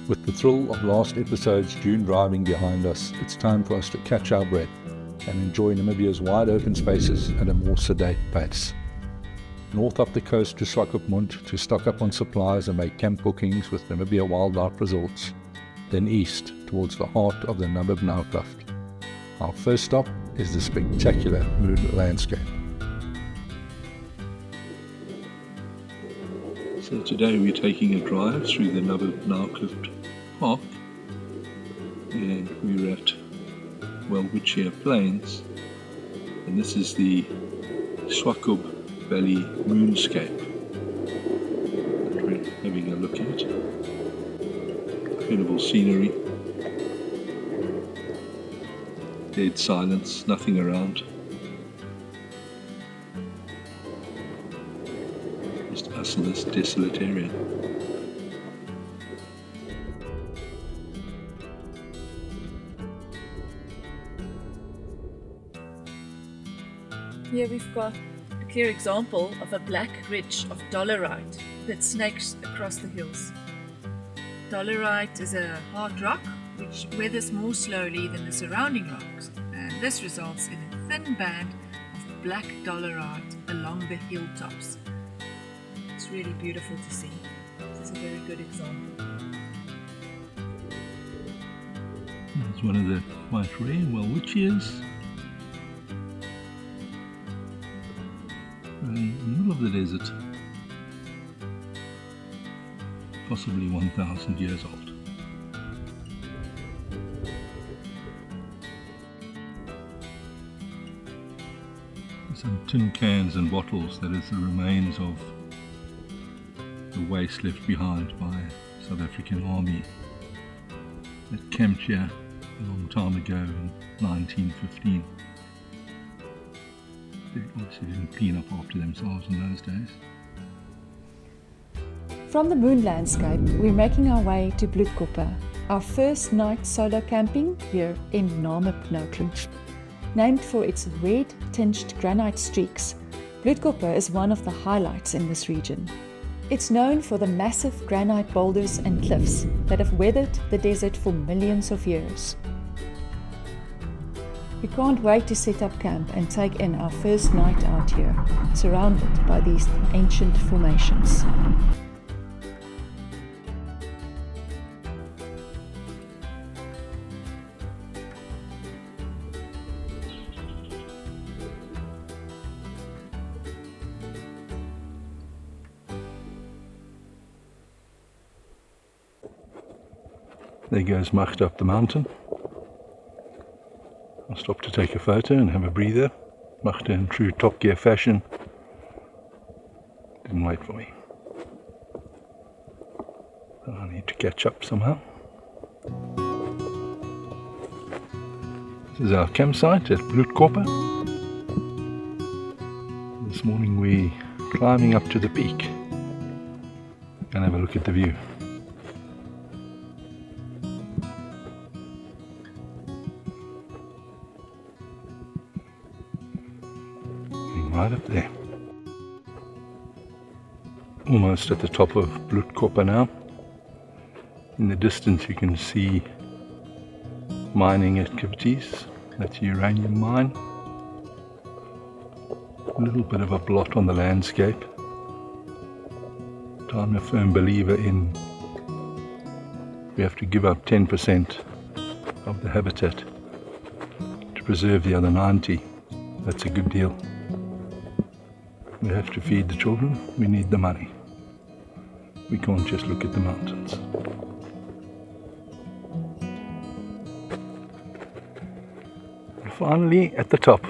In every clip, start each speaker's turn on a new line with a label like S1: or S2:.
S1: With the thrill of last episode's dune driving behind us, it's time for us to catch our breath and enjoy Namibia's wide open spaces at a more sedate pace. North up the coast to Swakopmund to stock up on supplies and make camp bookings with Namibia Wildlife Resorts, then east towards the heart of the Namib-Naukluft. Our first stop is the spectacular Moonlandscape. So today we're taking a drive through the Namib-Naukluft Park, and we're at Welwitschia Plains, and this is the Swakop Valley Moonscape that we're having a look at. Incredible scenery, dead silence, nothing around, just us in this desolate area.
S2: Here we've got a clear example of a black ridge of dolerite that snakes across the hills. Dolerite is a hard rock which weathers more slowly than the surrounding rocks, and this results in a thin band of black dolerite along the hilltops. It's really beautiful to see. This is a very good example.
S1: It's one of the quite rare Welwitchias. In the middle of the desert, possibly 1,000 years old. Some tin cans and bottles, that is the remains of the waste left behind by South African Army that camped here a long time ago in 1915. They obviously didn't clean up after themselves in those days.
S3: From the Moonlandscape, we're making our way to Blutkuppe, our first night solo camping here in Namib-Naukluft. Named for its red-tinged granite streaks, Blutkuppe is one of the highlights in this region. It's known for the massive granite boulders and cliffs that have weathered the desert for millions of years. We can't wait to set up camp and take in our first night out here, surrounded by these ancient formations.
S1: There goes Macht up the mountain. I'll stop to take a photo and have a breather. Macht in true Top Gear fashion didn't wait for me. So I need to catch up somehow. This is our campsite at Blutkuppe. This morning we're climbing up to the peak and have a look at the view. Right up there. Almost at the top of Blutkuppe now. In the distance you can see mining activities. That's a uranium mine. A little bit of a blot on the landscape. I'm a firm believer in we have to give up 10% of the habitat to preserve the other 90%. That's a good deal. We have to feed the children, we need the money. We can't just look at the mountains. And finally, at the top.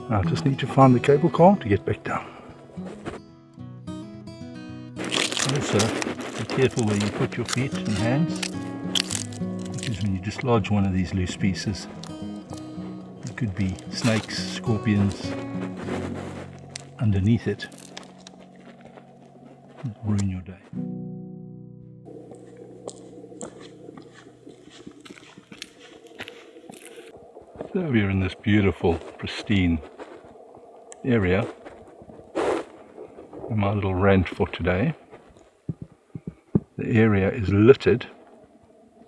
S1: I just need to find the cable car to get back down. Also, be careful where you put your feet and hands, because when you dislodge one of these loose pieces, there could be snakes, scorpions underneath it. It'll ruin your day. So we're in this beautiful, pristine area. And my little rant for today. The area is littered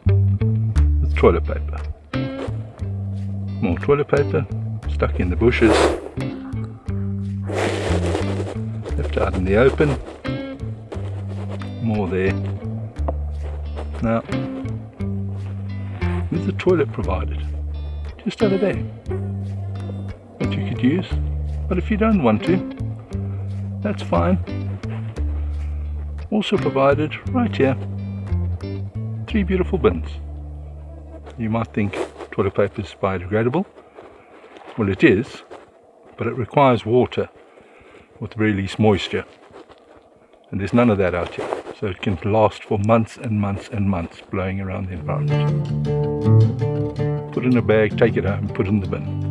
S1: with toilet paper. More toilet paper stuck in the bushes, left out in the open. More there. Now, there's a toilet provided just over there that you could use, but if you don't want to, that's fine. Also provided right here 3 beautiful bins. You might think toilet paper is biodegradable. Well, it is, but it requires water with the very least moisture, and there's none of that out here, so it can last for months and months and months blowing around the environment. Put in a bag, take it home, put it in the bin.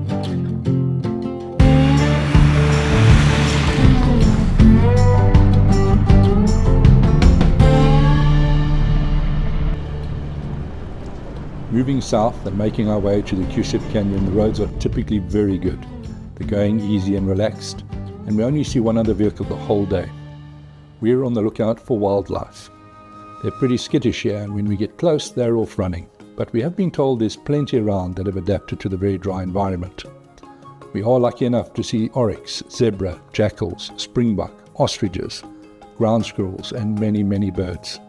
S1: Moving south and making our way to the Kuiseb Canyon, the roads are typically very good. They're going easy and relaxed, and we only see one other vehicle the whole day. We're on the lookout for wildlife. They're pretty skittish here, and when we get close, they're off running. But we have been told there's plenty around that have adapted to the very dry environment. We are lucky enough to see oryx, zebra, jackals, springbok, ostriches, ground squirrels, and many, many birds.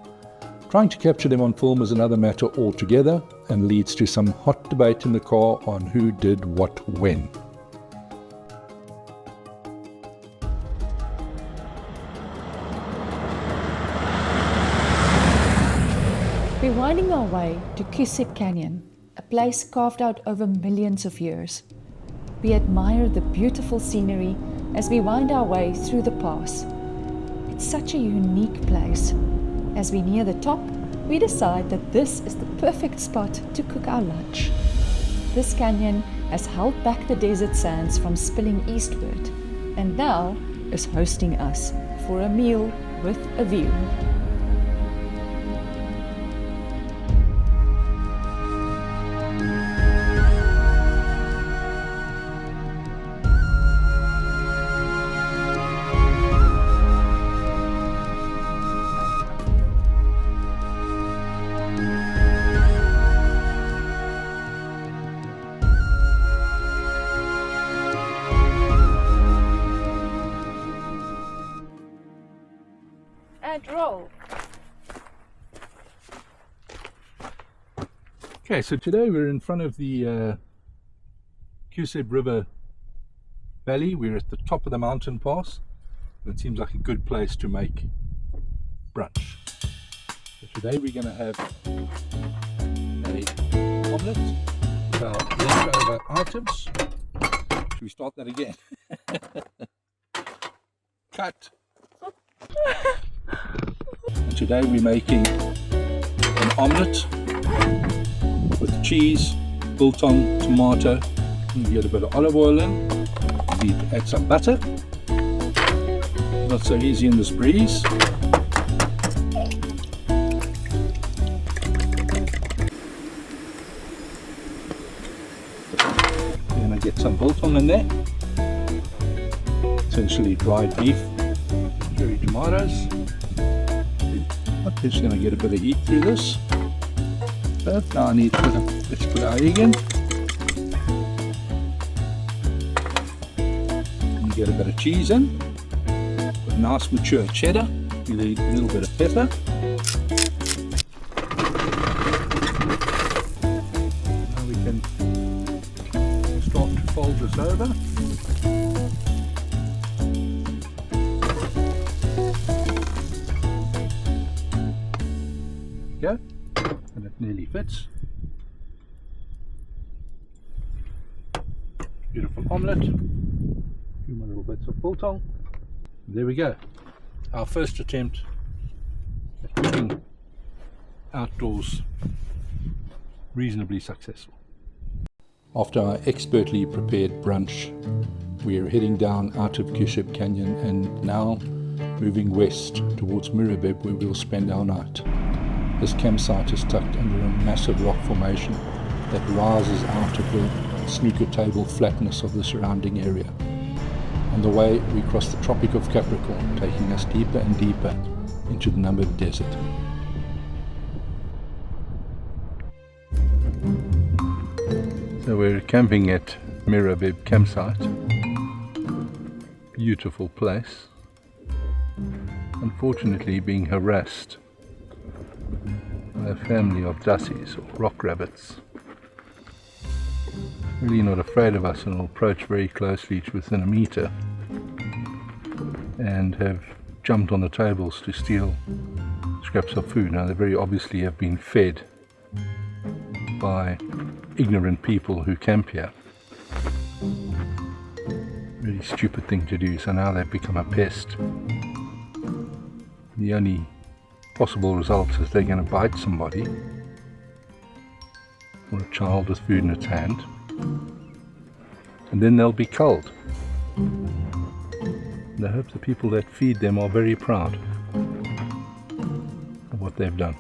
S1: Trying to capture them on film is another matter altogether and leads to some hot debate in the car on who did what when.
S3: We're winding our way to Kuiseb Canyon, a place carved out over millions of years. We admire the beautiful scenery as we wind our way through the pass. It's such a unique place. As we near the top, we decide that this is the perfect spot to cook our lunch. This canyon has held back the desert sands from spilling eastward, and now is hosting us for a meal with a view. And roll.
S1: Okay, so today we're in front of the Kuiseb River Valley. We're at the top of the mountain pass. It seems like a good place to make brunch. So today we're going to have an omelette with our leftover items. Should we start that again? Cut! And today we're making an omelette with cheese, biltong, tomato. You get a bit of olive oil in. You need to add some butter. Not so easy in this breeze. You're going to get some biltong in there. Essentially dried beef, cherry tomatoes. I'm just going to get a bit of heat through this. But now I need to let's put our egg in. And get a bit of cheese in. With nice mature cheddar. With a little bit of pepper. Now we can start to fold this over. Go, and it nearly fits. Beautiful omelette, a few more little bits of biltong. There we go, our first attempt at cooking outdoors, reasonably successful. After our expertly prepared brunch, we are heading down out of Kuiseb Canyon and now moving west towards Mirabib, where we'll spend our night. This campsite is tucked under a massive rock formation that rises out of the snooker table flatness of the surrounding area. On the way, we cross the Tropic of Capricorn, taking us deeper and deeper into the Namib Desert. So we're camping at Mirabib Campsite. Beautiful place. Unfortunately being harassed by a family of dassies or rock rabbits. Really not afraid of us and will approach very closely to within a meter and have jumped on the tables to steal scraps of food. Now they very obviously have been fed by ignorant people who camp here. Really stupid thing to do, so now they've become a pest. The only possible result is they're going to bite somebody or a child with food in its hand, and then they'll be culled. And I hope the people that feed them are very proud of what they've done.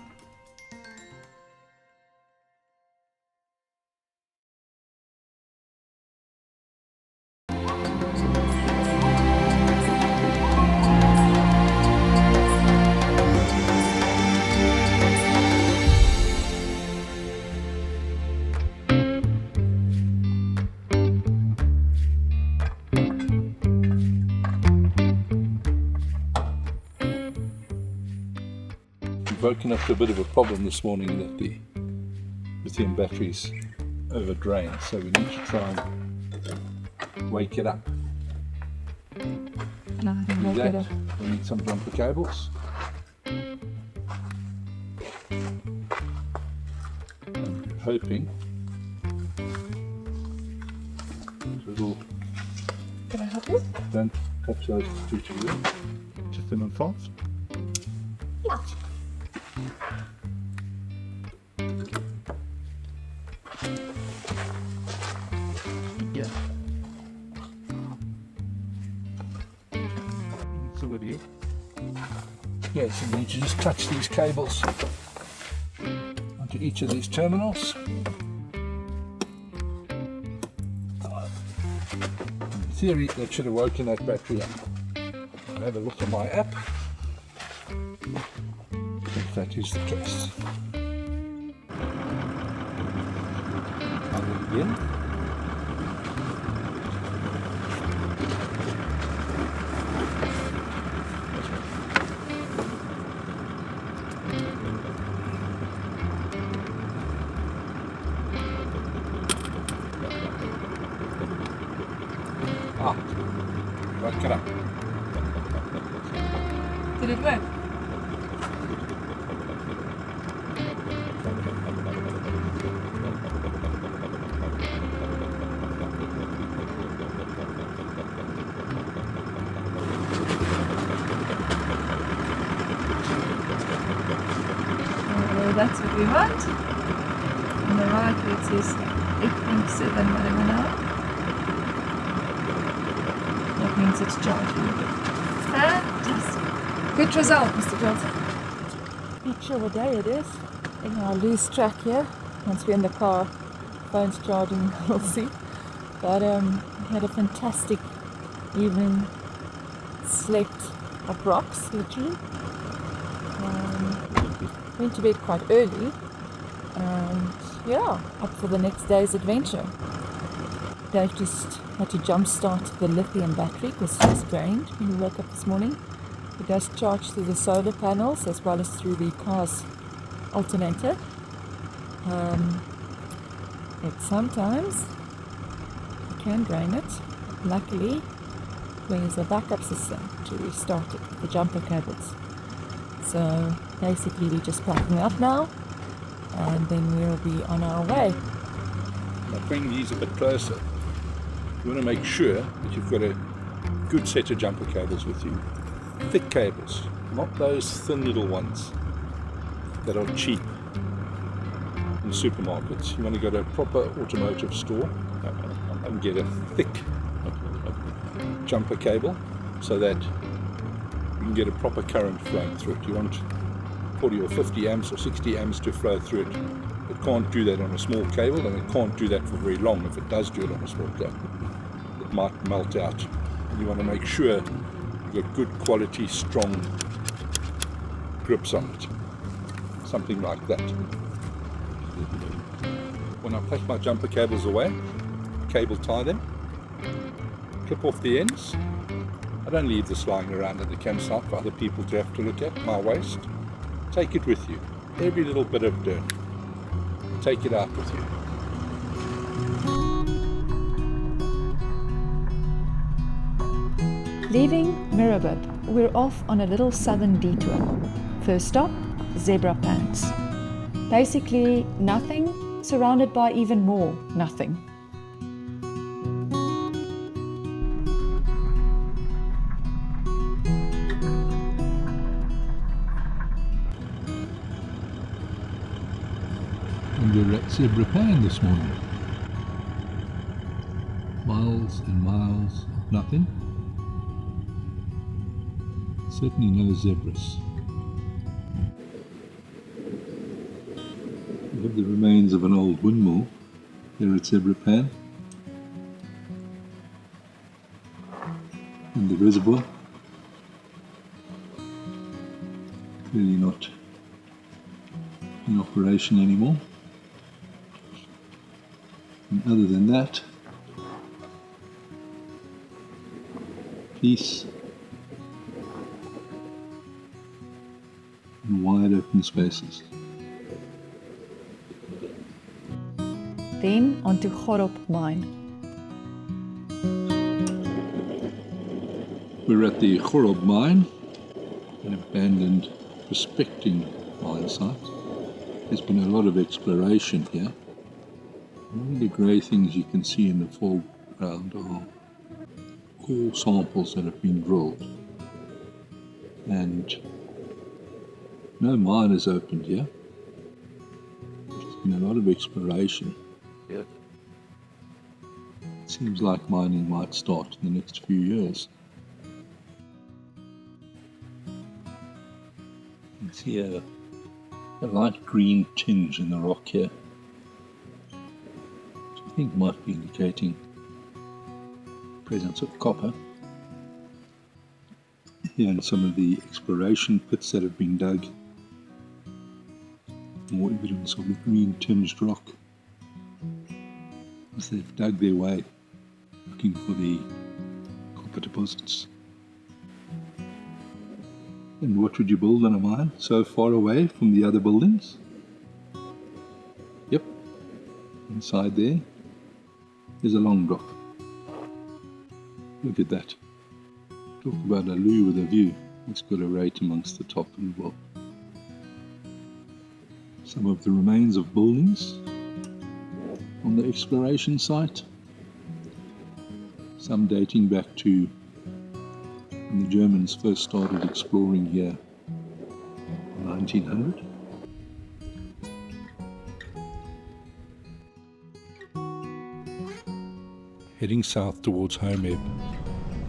S1: Woken up to a bit of a problem this morning that the lithium batteries overdrained, so we need to try and wake it up.
S3: No, I don't wake it up.
S1: We need some jumper cables. I'm hoping little.
S3: Can I help you?
S1: Don't touch those two together. Too thin and fast.
S3: Yeah.
S1: Yeah. So what do you? Yeah, so we need to just touch these cables onto each of these terminals. In theory, that should have woken that battery up. I'll have a look at my app. If that is the case. And again. Woke it up.
S2: Did it work? That's what we want. On the right where it says 8.7 whatever now. That means it's charging. Fantastic. Good result, Mr. Johnson.
S3: Not sure what day it is. In our loose track here. Once we're in the car, phone's charging, we'll see. But we had a fantastic evening. Slept up rocks, literally. Went to bed quite early, and yeah, up for the next day's adventure. Dave just had to jump start the lithium battery because it was drained when we woke up this morning. It does charge through the solar panels as well as through the car's alternator. It sometimes you can drain it. Luckily, there's a backup system to restart it with the jumper cables. So basically we're just packing up now and then we'll be on our way.
S1: Now bring these a bit closer. You want to make sure that you've got a good set of jumper cables with you. Thick cables, not those thin little ones that are cheap in supermarkets. You want to go to a proper automotive store and get a thick jumper cable so that you can get a proper current flowing through it. You want 40 or 50 amps or 60 amps to flow through it. It can't do that on a small cable, and it can't do that for very long. If it does do it on a small cable, it might melt out. And you want to make sure you've got good quality, strong grips on it. Something like that. When I pack my jumper cables away, cable tie them, clip off the ends. I don't leave this lying around at the campsite for other people to have to look at, my waste. Take it with you. Every little bit of dirt. Take it out with you.
S3: Leaving Mirabib, we're off on a little southern detour. First stop, zebra plants. Basically nothing, surrounded by even more nothing.
S1: And we're at Zebra Pan this morning. Miles and miles of nothing. Certainly no zebras. We have the remains of an old windmill here at Zebra Pan. And the reservoir. Clearly not in operation anymore. And other than that, peace and wide open spaces.
S3: Then onto Gorob Mine.
S1: We're at the Gorob Mine, an abandoned prospecting mine site. There's been a lot of exploration here. All the grey things you can see in the foreground are core samples that have been drilled. And no mine is opened here. There's been a lot of exploration here. It seems like mining might start in the next few years. You can see a light green tinge in the rock here. I think might be indicating presence of copper. Here in some of the exploration pits that have been dug, more evidence of the green tinged rock as they've dug their way looking for the copper deposits. And what would you build on a mine so far away from the other buildings? Yep, inside there is a long drop. Look at that. Talk about a loo with a view. It's got a rate amongst the top as well. Some of the remains of buildings on the exploration site. Some dating back to when the Germans first started exploring here in 1900. Heading south towards Homeb,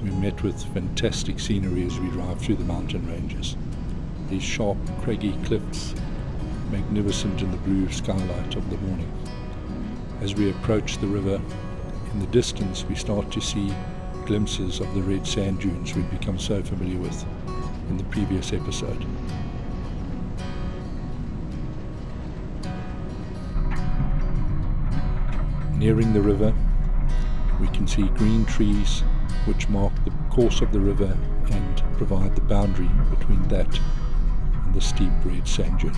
S1: we met with fantastic scenery as we drive through the mountain ranges. These sharp, craggy cliffs, magnificent in the blue skylight of the morning. As we approach the river, in the distance we start to see glimpses of the red sand dunes we'd become so familiar with in the previous episode. Nearing the river, we can see green trees which mark the course of the river and provide the boundary between that and the steep red sand dunes.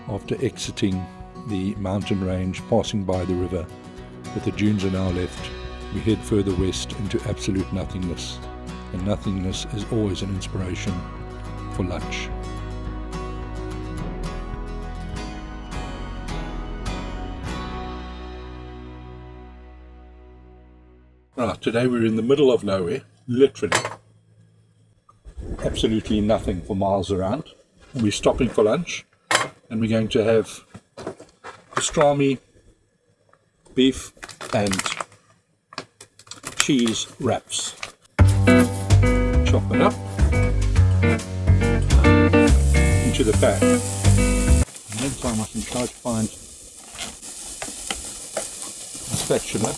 S1: After exiting the mountain range, passing by the river, with the dunes are now left, we head further west into absolute nothingness, and nothingness is always an inspiration for lunch. Right, today we're in the middle of nowhere, literally. Absolutely nothing for miles around. We're stopping for lunch, and we're going to have pastrami, beef and cheese wraps. Chop it up into the pan. Meantime, I can try to find a spatula.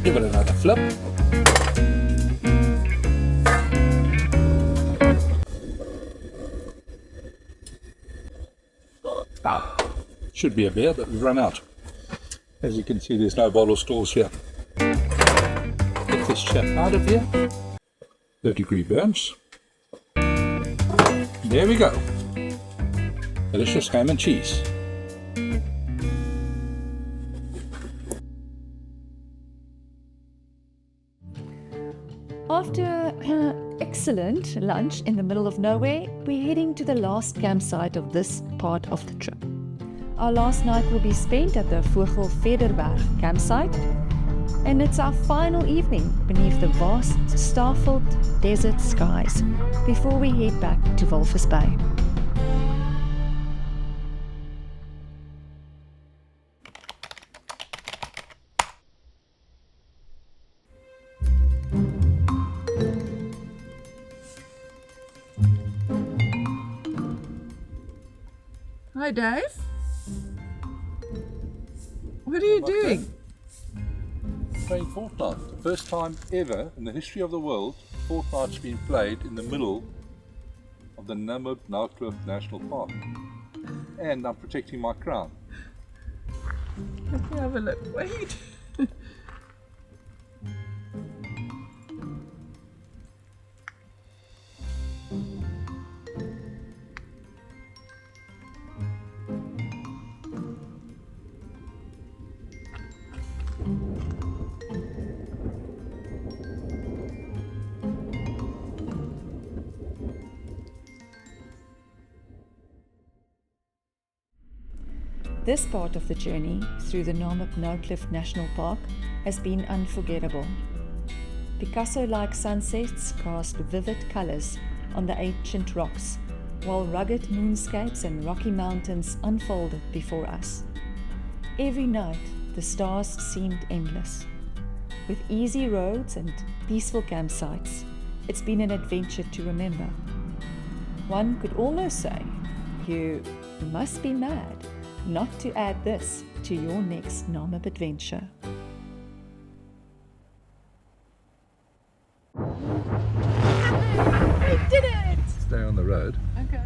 S1: Give it another flip. Should be a beer, but we've run out. As you can see, there's no bottle stores here. Get this chap out of here. 30-degree burns. There we go. Delicious ham and cheese.
S3: After an excellent lunch in the middle of nowhere, we're heading to the last campsite of this part of the trip. Our last night will be spent at the Vogelfederberg Campsite, and it's our final evening beneath the vast, star-filled desert skies before we head back to Walvis Bay.
S2: Hi, Dave. What are you doing?
S1: Playing Fortnite. The first time ever in the history of the world, Fortnite's been played in the middle of the Namib-Naukluft National Park. And I'm protecting my crown.
S2: Let me have a look. Wait.
S3: This part of the journey through the Namib-Naukluft National Park has been unforgettable. Picasso-like sunsets cast vivid colors on the ancient rocks, while rugged moonscapes and rocky mountains unfolded before us. Every night, the stars seemed endless. With easy roads and peaceful campsites, it's been an adventure to remember. One could almost say, you must be mad not to add this to your next Namib adventure.
S2: We did it!
S1: Stay on the road.
S2: Okay.